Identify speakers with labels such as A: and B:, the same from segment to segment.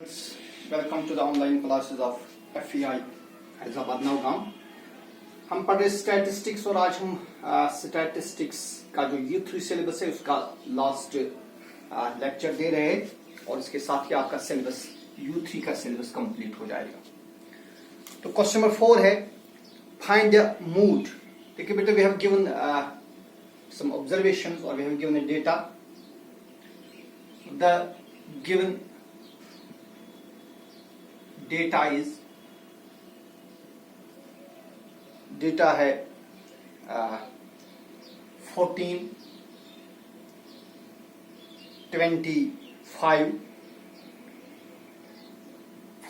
A: Welcome to the online classes of FEI Hyderabad Naugaon. हम पढ़ रहे स्टैटिस्टिक्स और आज हम स्टैटिस्टिक्स का जो U3 सिलेबस है उसका लास्ट लेक्चर दे रहे हैं और इसके साथ ही आपका सिलेबस U3 का सिलेबस कंप्लीट हो जाएगा। तो क्वेश्चन नंबर 4 है फाइंड द मूड। देखिए बेटा, we have given some observations or we have given a data. The given data है 14, 25,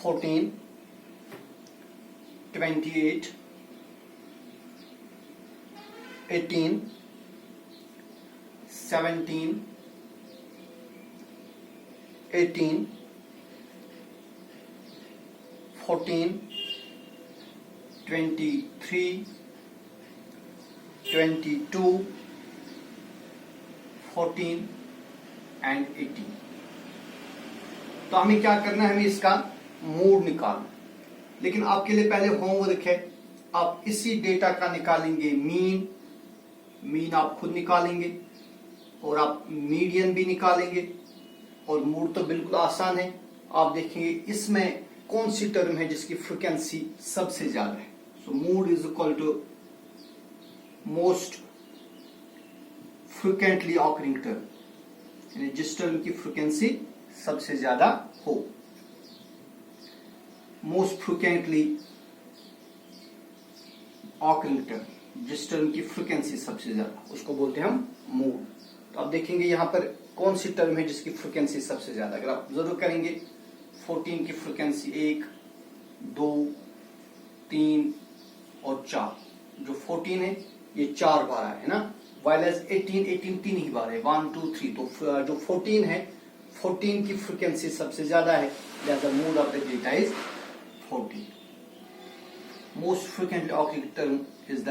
A: 14, 28, 18, 17, 18, 14, 23, 22, 14 एंड 18। तो हमें क्या करना है, हमें इसका मूड निकालना। लेकिन आपके लिए पहले होमवर्क है, आप इसी डेटा का निकालेंगे मीन आप खुद निकालेंगे और आप मीडियन भी निकालेंगे। और मूड तो बिल्कुल आसान है, आप देखेंगे इसमें कौन सी टर्म है जिसकी फ्रीक्वेंसी सबसे ज्यादा है। So mode is equal to most frequently occurring term, यानी जिस टर्म की फ्रीक्वेंसी सबसे ज्यादा हो। मोस्ट फ्रीक्वेंटली ऑकरिंग टर्म, जिस टर्म की फ्रीक्वेंसी सबसे ज्यादा, उसको बोलते हैं हम मूड। तो आप देखेंगे यहां पर कौन सी टर्म है जिसकी फ्रीक्वेंसी सबसे ज्यादा। अगर आप जरूर करेंगे 14 की फ्रीक्वेंसी 1, 2, 3 और 4। जो 14 है ये 4 बार है ना, वाइलेस 18 3 ही बार है, 1 2 3। तो जो 14 है, 14 की फ्रीक्वेंसी सबसे ज्यादा है, लिहाजा mode of the data is 14। Most frequently occurring term is the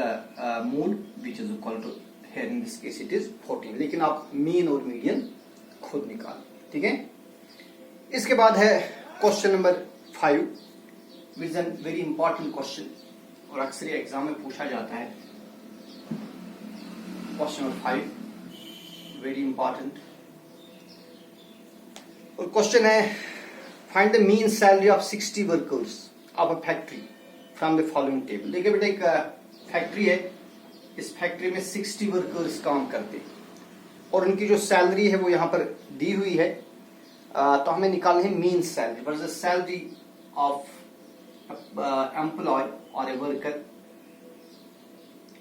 A: mode which is equal to, here in this case it is 14। लेकिन आप मीन और मीडियन खुद निकालें, ठीक है। इसके बाद है question number 5, which is an very important question और अक्सर एग्जाम में पूछा जाता है। क्वेश्चन नंबर 5 वेरी इंपॉर्टेंट, और क्वेश्चन है find the mean salary of 60 workers of a factory from the following table. देखिए बेटा, एक फैक्ट्री है, इस फैक्ट्री में 60 वर्कर्स काम करते हैं और उनकी जो सैलरी है वो यहां पर दी हुई है। तो हमें निकालनी है mean salary. What is the salary of employ और a worker,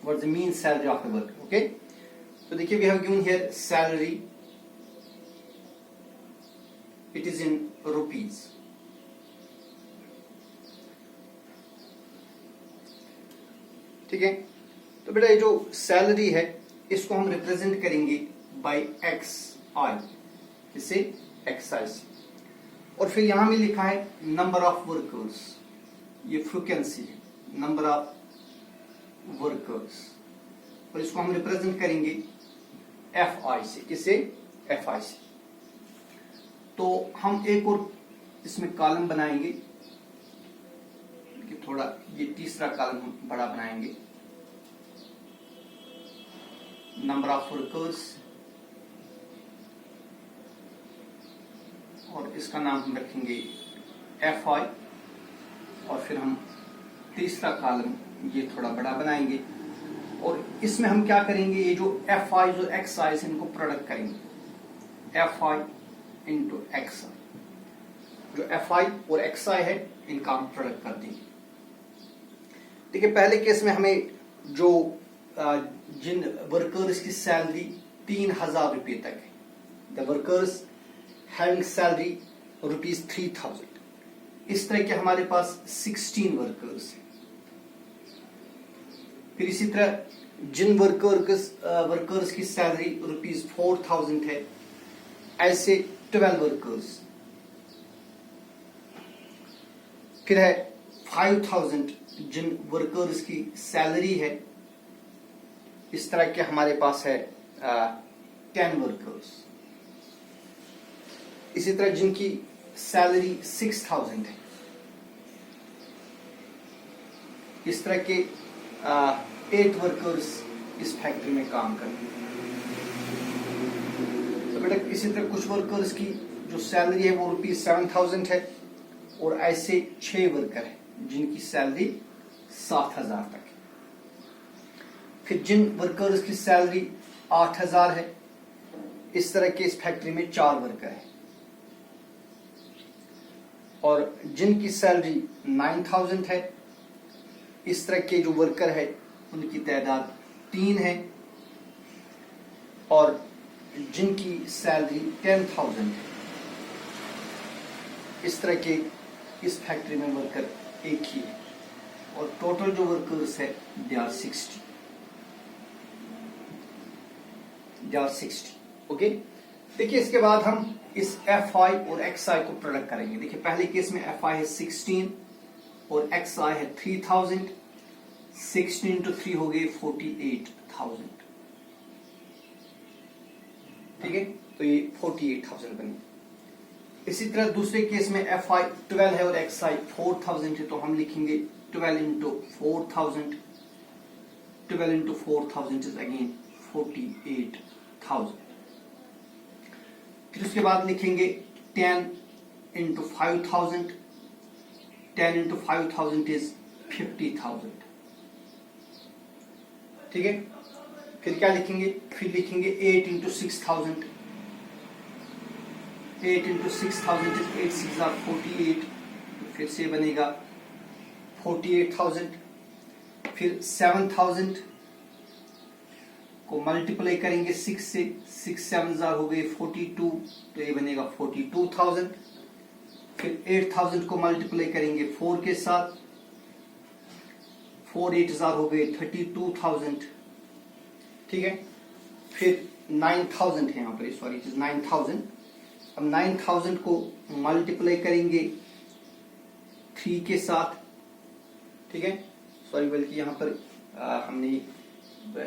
A: what is the mean salary of a worker. Okay, तो देखिए we have given here salary, it is in rupees. ठीक है, तो बेटा ये जो सैलरी है इसको हम रिप्रेजेंट करेंगे बाय एक्स आई, इसे एक्स आई से। और फिर यहां में लिखा है नंबर ऑफ वर्कर्स, ये फ्रीक्वेंसी है, नंबर ऑफ वर्कर्स, और इसको हम रिप्रेजेंट करेंगे एफ आई से, किसे एफ आई से। तो हम एक और इसमें कॉलम बनाएंगे, थोड़ा ये तीसरा कॉलम हम बड़ा बनाएंगे, नंबर ऑफ वर्कर्स, और इसका नाम हम रखेंगे एफ आई। और फिर हम तीसरा कॉलम ये थोड़ा बड़ा बनाएंगे और इसमें हम क्या करेंगे, ये जो एफ आई जो एक्स आई इनको प्रोडक्ट करेंगे, एफ आई इंटू एक्स आई। जो एफ आई और एक्स आई है इनका हम प्रोडक्ट कर देंगे। देखिए पहले केस में हमें जो जिन वर्कर्स की सैलरी 3000 रुपये तक है, द वर्कर्स हैविंग सैलरी ₹3000, इस तरह के हमारे पास 16 वर्कर्स हैं। फिर इसी तरह जिन वर्कर्स की सैलरी ₹4000 है, ऐसे 12 वर्कर्स। फिर है 5000 जिन वर्कर्स की सैलरी है, इस तरह के हमारे पास है 10 वर्कर्स। इसी तरह जिनकी सैलरी 6,000 है, इस तरह के 8 वर्कर्स इस फैक्ट्री में काम करते हैं। तो बेटा इसी तरह कुछ वर्कर्स की जो सैलरी है वो ₹7,000 है, और ऐसे 6 वर्कर हैं जिनकी सैलरी 7,000 तक है। फिर जिन वर्कर्स की सैलरी 8,000 है, इस तरह के इस फैक्ट्री में 4 वर्कर हैं, और जिनकी सैलरी 9,000 है, इस तरह के जो वर्कर है उनकी तादाद 3 है, और जिनकी सैलरी 10,000 है, इस तरह के इस फैक्ट्री में वर्कर एक ही है, और टोटल जो वर्कर्स है दे आर 60। ओके, देखिए इसके बाद हम इस FI और XI को प्रोडक्ट करेंगे। देखिए पहले केस में FI है 16 और XI है 3,000, 16 to 3 हो गए 48,000, ठीक है, तो ये 48,000 बनी। इसी तरह दूसरे केस में FI 12 है और XI 4,000 है, तो हम लिखेंगे 12 into 4,000, 12 into 4,000 is again 48,000। फिर उसके बाद लिखेंगे 10 into 5,000, 10 into 5,000 is 50,000, ठीक है। फिर क्या लिखेंगे, फिर लिखेंगे 8 into 6,000, 8 into 6,000 is 8 6 are 48, फिर से बनेगा 48,000। फिर 7,000 को मल्टीप्लाई करेंगे 6 से, 6 7 हो गए 42, तो ये बनेगा 42,000। फिर 8,000 को मल्टीप्लाई करेंगे 4 के साथ, 4 8 हो गए 32,000, ठीक है। फिर 9,000 है यहाँ पर, सॉरी इट इज 9,000। अब 9,000 को मल्टीप्लाई करेंगे 3 के साथ, ठीक है, सॉरी बल्कि यहाँ पर हमने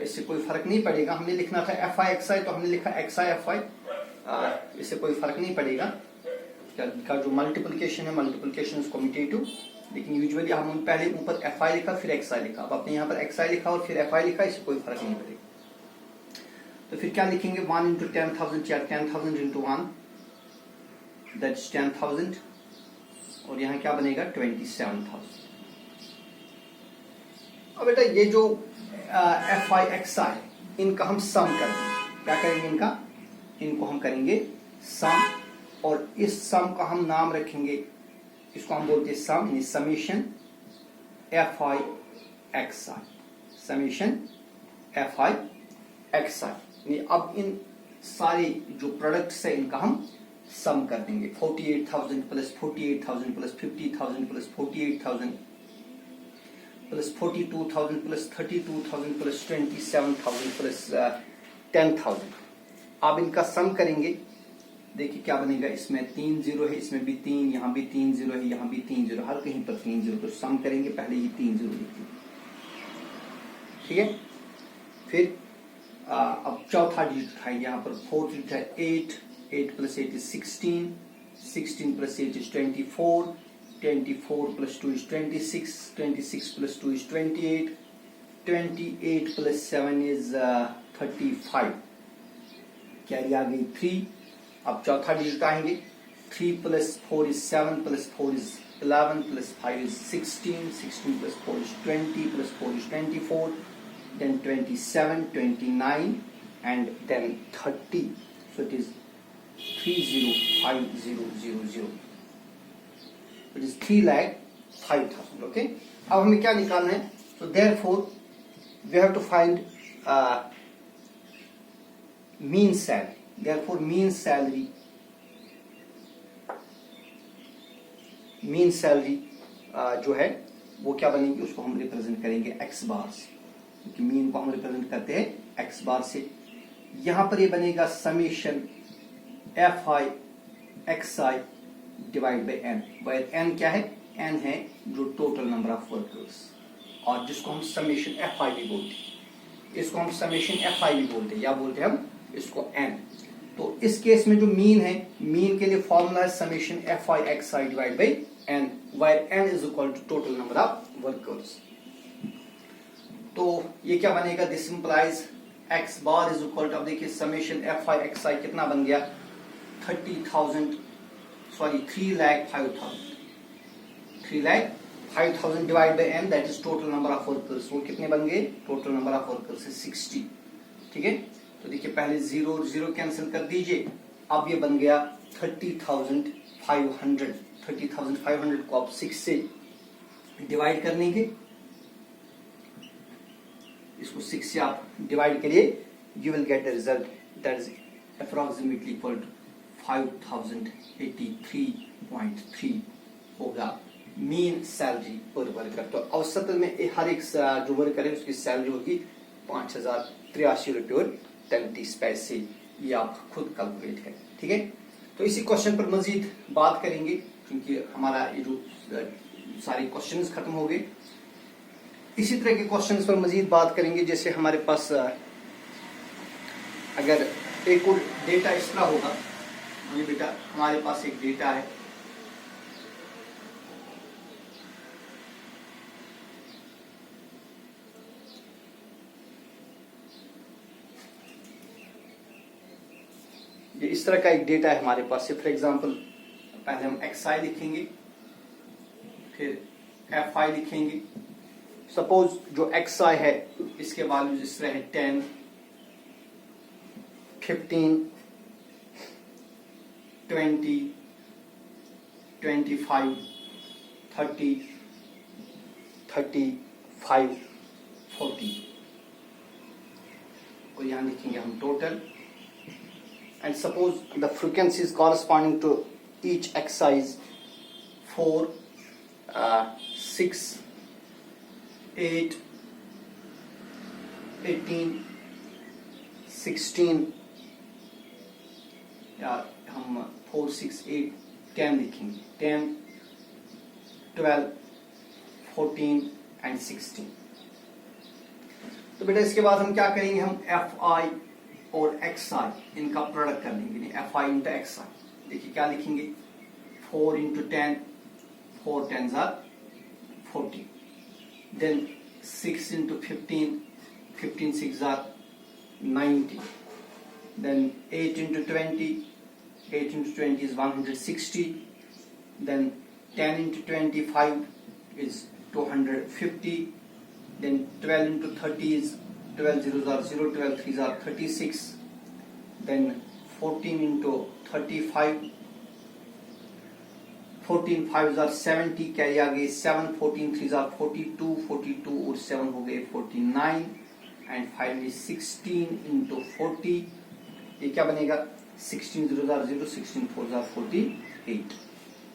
A: इससे कोई फर्क नहीं पड़ेगा, हमने लिखना था FI XI, तो हमने लिखा XI FI, इससे कोई फर्क नहीं पड़ेगा का जो मल्टीप्लिकेशन है, मल्टीप्लिकेशन इज कम्यूटेटिव, लेकिन यूजुअली हम पहले ऊपर FI लिखा फिर XI लिखा, अब आपने यहाँ पर XI लिखा और फिर FI लिखा, इससे कोई फर्क नहीं पड़ेगा। तो फिर क्या लिखेंगे 1 into 10,000 या 10,000 into 1, दैट्स 10,000, और यहाँ क्या बनेगा 27,000। अब बेटा ये जो FI XI इनका हम सम कर देंगे, क्या करेंगे इनको हम करेंगे सम, और इस सम का हम नाम रखेंगे, इसको हम बोलते हैं सम, यानी summation FI XI, summation FI XI। अब इन सारे जो प्रोडक्ट्स है इनका हम सम कर देंगे, 48,000 plus 48,000 plus 50,000 plus 48,000 plus 42,000 plus 32,000 plus 27,000 plus 10,000। अब इनका सम करेंगे, देखिए क्या बनेगा, इसमें 3 0 है, इसमें भी 3, यहाँ भी 3 0 है, यहाँ भी 3 0, हर कहीं पर 3 0, तो सम करेंगे पहले ये 3 0 लिखते हैं, ठीक है। फिर अब चौथा डिजिट उठाएंगे, यहाँ पर 4 डिजिट है 8, 8 plus 8 is 16, 16 plus 8 is 24, 24 plus 2 is 26, 26 plus 2 is 28, 28 plus 7 is 35, carry आ गई 3। अब चौथा डिजिट आएंगे, 3 plus 4 is 7 plus 4 is 11 plus 5 is 16, 16 plus 4 is 20 plus 4 is 24, then 27, 29 and then 30, so it is 305000, it is 3,05,000, okay। अब हमें क्या निकालना है, so therefore we have to find mean salary, therefore mean salary जो है वो क्या बनेगी, उसको हम रिप्रेजेंट करेंगे x बार से, क्योंकि मीन को हम रिप्रेजेंट करते हैं x बार से। यहां पर ये बनेगा summation FI XI divide by n, where n क्या है, n है जो टोटल नंबर ऑफ वर्कर्स, और जिसको हम समेशन FI भी बोलते हैं, इसको हम समेशन FI भी बोलते हैं, या बोलते हैं हम इसको n। तो इस केस में जो मीन है, मीन के लिए फॉर्मूला है summation F I X I divide by N, where N is equal to total number of workers. तो ये क्या बनेगा, this implies X bar is equal to, अब देखिए summation F I X I कितना बन गया 3,05,000 divide by N, that is total number of workers. वो कितने बन गए, टोटल नंबर ऑफ वर्कर्स है 60। ठीक है, तो देखिए पहले 0 और 0 कैंसिल कर दीजिए, अब ये बन गया 30,500। 30,500 को आप 6 से डिवाइड कर लेंगे, इसको 6 से आप डिवाइड करिए, you will get the result that is approximately equal to 5,083.3 होगा मीन सैलरी पर वर्कर। तो औसत में हर एक जो वर्कर है उसकी सैलरी होगी 5,083 रुपये और 33 पैसे। ये आप खुद कैलकुलेट करें। ठीक है, तो इसी क्वेश्चन पर मजीद बात करेंगे क्योंकि हमारा ये जो सारे क्वेश्चंस खत्म हो गए। इसी तरह के क्वेश्चंस पर मजीद बात करेंगे, जैसे हमारे पास अगर एक और डेटा इस तरह होगा, ये बेटा हमारे पास एक डेटा है, ये इस तरह का एक डेटा है हमारे पास। फॉर एग्जांपल पहले हम एक्स आई लिखेंगे, फिर एफ आई लिखेंगे। सपोज जो एक्स आई है इसके वैल्यूज इस तरह है 10, 15, 20, 25, 30, 35, 40 और यहां लिखेंगे हम total. And suppose the frequencies corresponding to each exercise 4, 6, 8, 18, 16 या हम 4, 6, 8, 10 लिखेंगे, 10, 12, 14 and 16। तो बेटा इसके बाद हम क्या करेंगे, हम एफ आई और एक्स आई इनका प्रोडक्ट कर लेंगे, f i into x i. देखिए क्या लिखेंगे, 4 into 10, 4 10s are 40, then 6 into 15, 15 6s are 90, then 8 into 20, 8 into 20 is 160, then 10 into 25 is 250, then 12 into 30 is 12 zeros are 0, 12 threes are 36, then 14 into 35, 14 5s are 70, carry आ गई 7, 14 3s are 42, 42 और 7 हो गए 49, and finally 16 into 40, ये क्या बनेगा, 16 zeros are 0, 16 4s are 48।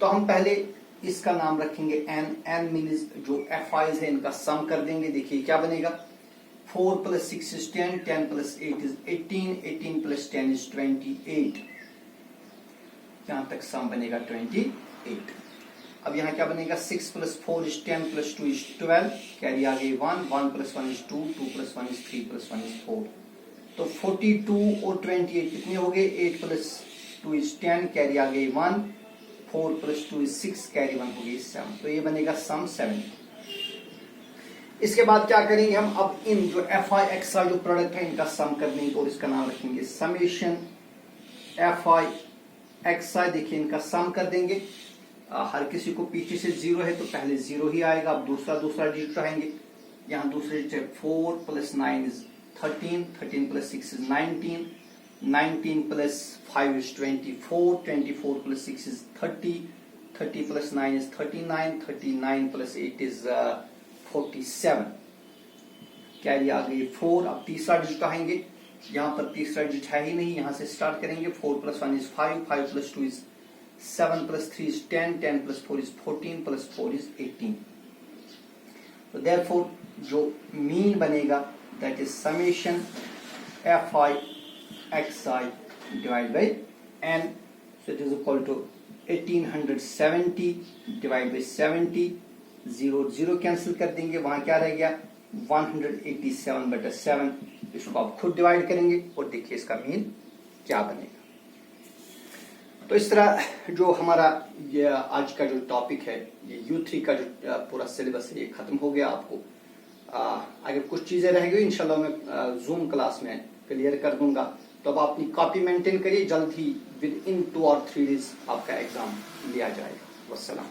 A: तो हम पहले इसका नाम रखेंगे n, n मीन्स जो एफ आईज है इनका सम कर देंगे। देखिए क्या बनेगा, 4 plus 6 is 10, 10 plus 8 is 18, 18 plus 10 is 28, यहां तक सम बनेगा 28। अब यहाँ क्या बनेगा, 6 plus 4 is 10 plus 2 is 12, carry आ गई 1, 1 plus 1 is 2, 2 plus 1 is 3 plus 1 is 4। तो 42 और 28 कितने हो गए, 8 plus 2 is 10, कैरी आ गई 1, 4 plus 2 is 6, कैरी 1 हो गई 7। तो ये बनेगा सम 7। इसके बाद क्या करेंगे हम, अब इन जो एफ आई एक्स आई जो प्रोडक्ट है इनका सम कर देंगे और इसका नाम रखेंगे summation F I X i. देखिए इनका सम कर देंगे, हर किसी को पीछे से 0 है तो पहले 0 ही आएगा। अब दूसरा डिजिट रहेंगे, यहाँ दूसरे digit 4 plus 9 is 13, 13 plus 6 is 19, 19 plus 5 is 24, 24 plus 6 is 30, 30 plus 9 is 39, 39 plus 8 is 47, carry आ गई 4। अब तीसरा डिजिट आएंगे, यहाँ पर तीसरा डिजिट है ही नहीं, यहाँ से स्टार्ट करेंगे। 4 plus 1 is 5, 5 plus 2 is 7 plus 3 is 10, 10 plus 4 is 14 plus 4 is 18। तो therefore जो मीन बनेगा that is summation fi xi divided by n, so it is equal to 1870 divided by 70, 0 0 cancel कर देंगे, वहां क्या रह गया 187/7। इसको आप खुद डिवाइड करेंगे और देखिए इसका मीन क्या बनेगा। तो इस तरह जो हमारा ये आज का जो टॉपिक है, ये U3 का जो पूरा सिलेबस है, ये खत्म हो गया। आपको अगर कुछ चीजें रह गई इंशाल्लाह मैं जूम क्लास में क्लियर कर दूंगा। तो अब अपनी कॉपी मेंटेन करिए, जल्द ही विद इन 2 और 3 डेज आपका एग्जाम लिया जाएगा। वस्सलाम।